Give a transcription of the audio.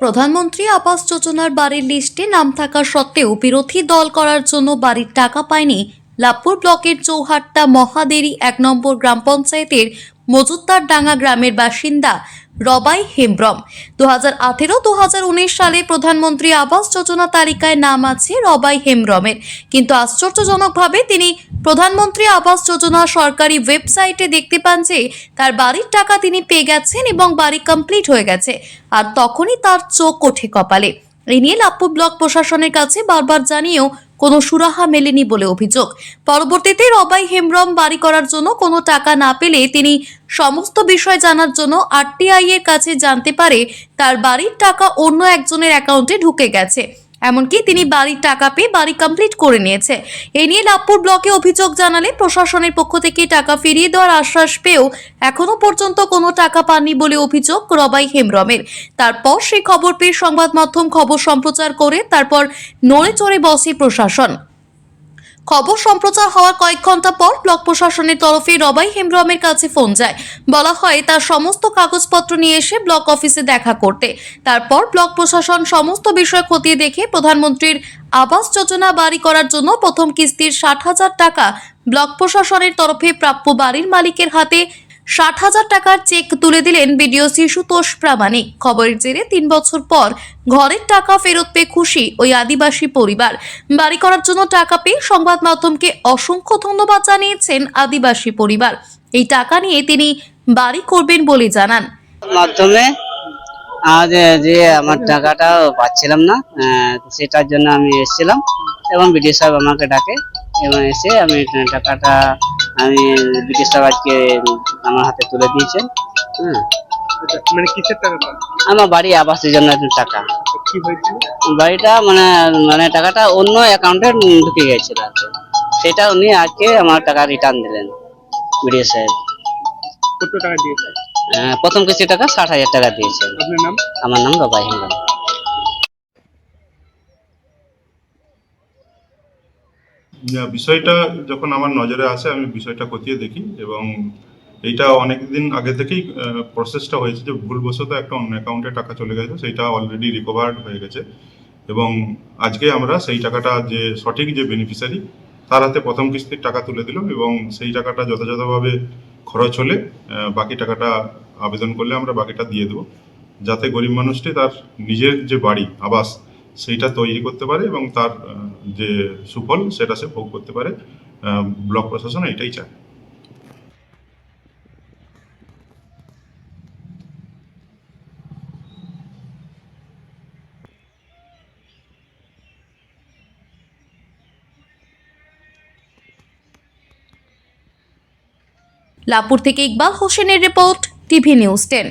প্রধানমন্ত্রী আবাস যোজনার বাড়ির লিস্টে নাম থাকা সত্ত্বেও বিরোধী দল করার জন্য বাড়ির টাকা পায়নি লাভপুর ব্লকের চৌহাট্টা মহাদেরি ১ নম্বর গ্রাম পঞ্চায়েতের মজুদ্দারডাঙ্গা গ্রামের বাসিন্দা রবাই হেমব্রম। 2018-2019 সালে প্রধানমন্ত্রী আবাস যোজনা তালিকায় নাম আছে রবাই হেমব্রমের, কিন্তু আশ্চর্যজনকভাবে তিনি প্রধানমন্ত্রী আবাস যোজনা সরকারি ওয়েবসাইটে দেখতে পান যে তার বাড়ির টাকা তিনি পেয়ে গেছেন এবং বাড়ি কমপ্লিট হয়ে গেছে। আর তখনই তার চোখ ওঠে কপালে। এই নিয়ে লাভপুর ব্লক প্রশাসনের কাছে বারবার জানিয়েও কোনো সুরাহা মেলেনি বলে অভিযোগ। পরবর্তীতে রবাই হেমব্রম বাড়ি করার জন্য কোনো টাকা না পেলে তিনি সমস্ত বিষয় জানার জন্য আরটিআই এর কাছে জানতে পারে তার বাড়ির টাকা অন্য একজনের অ্যাকাউন্টে ঢুকে গেছে। এমনকি তিনি বাড়ির টাকা পেয়ে বাড়ি কমপ্লিট করে নিয়েছে। এই নিয়ে লাভপুর ব্লকে অভিযোগ জানালে প্রশাসনের পক্ষ থেকে টাকা ফিরিয়ে দেওয়ার আশ্বাস পেয়েও এখনো পর্যন্ত কোনো টাকা পাননি বলে অভিযোগ রবাই হেমব্রমের। তারপর সেই খবর পেয়ে সংবাদ মাধ্যম খবর সম্প্রচার করে তারপর নড়ে চড়ে বসে প্রশাসন। খবর সম্প্রচার হওয়ার কয়েক ঘন্টা পর ব্লক প্রশাসনের তরফে রবাই হেমব্রমের কাছে ফোন যায়। বলা হয় তার সমস্ত কাগজপত্র নিয়ে এসে ব্লক অফিসে দেখা করতে। তারপর ব্লক প্রশাসন সমস্ত বিষয় খতিয়ে দেখে প্রধানমন্ত্রীর আবাস যোজনা বাড়ি করার জন্য প্রথম কিস্তির 60,000 টাকা ব্লক প্রশাসনের তরফে প্রাপ্য বাড়ির মালিকের হাতে 60,000 টাকার চেক তুলে দিলেন বিডিও শিশুতোষ প্রামাণিক। খবরের জেরে 3 বছর পর ঘরের টাকা ফেরত পেয়ে খুশি ওই আদিবাসী পরিবার। বাড়ি করার জন্য টাকা পেয়ে সংবাদ মাধ্যমকে অসংখ্য ধন্যবাদ জানিয়েছেন আদিবাসী পরিবার। এই টাকা নিয়ে তিনি বাড়ি করবেন বলে জানান। মাধ্যমে আজ যে আমার টাকাটা পাচ্ছিলাম না, সেটার জন্য আমি এসেছিলাম এবং বিডিও সাহেব আমাকে ডাকে এবং এসে আমি টাকাটা বিডিও সাহেব আজকে আমার হাতে তুলে দিয়েছেন। মানে কিসের টাকা? আমার বাড়ি আবাসের জন্য টাকা। কি হয়েছিল? বাড়িটা মানে টাকাটা অন্য অ্যাকাউন্টে ঢুকে গেছিল আর কি। সেটা উনি আজকে আমার টাকা রিটার্ন দিলেন বিডিও সাহেব। কত টাকা দিয়েছে? প্রথম কিস্তি টাকা 60,000 টাকা দিয়েছেন। আপনার নাম? আমার নাম রবাই হেমব্রম। বিষয়টা যখন আমার নজরে আসে আমি বিষয়টা খতিয়ে দেখি এবং এইটা অনেকদিন আগে থেকেই প্রসেসটা হয়েছে যে ভুলবশত একটা অন্য অ্যাকাউন্টে টাকা চলে গেছে, সেইটা অলরেডি রিকভার্ড হয়ে গেছে এবং আজকে আমরা সেই টাকাটা যে সঠিক যে বেনিফিশিয়ারি তার হাতে প্রথম কিস্তির টাকা তুলে দিলাম এবং সেই টাকাটা যথাযথভাবে খরচ হলে বাকি টাকাটা আবেদন করলে আমরা বাকিটা দিয়ে দেবো, যাতে গরিব মানুষটি তার নিজের যে বাড়ি আবাস সেইটা তৈরি করতে পারে এবং তার যে সুফল সেটা সে ভোগ করতে পারে। ব্লক প্রশাসন এটাই চায়। লাভপুর থেকে ইকবাল হোসেনের রিপোর্ট, টিভি নিউজ 10।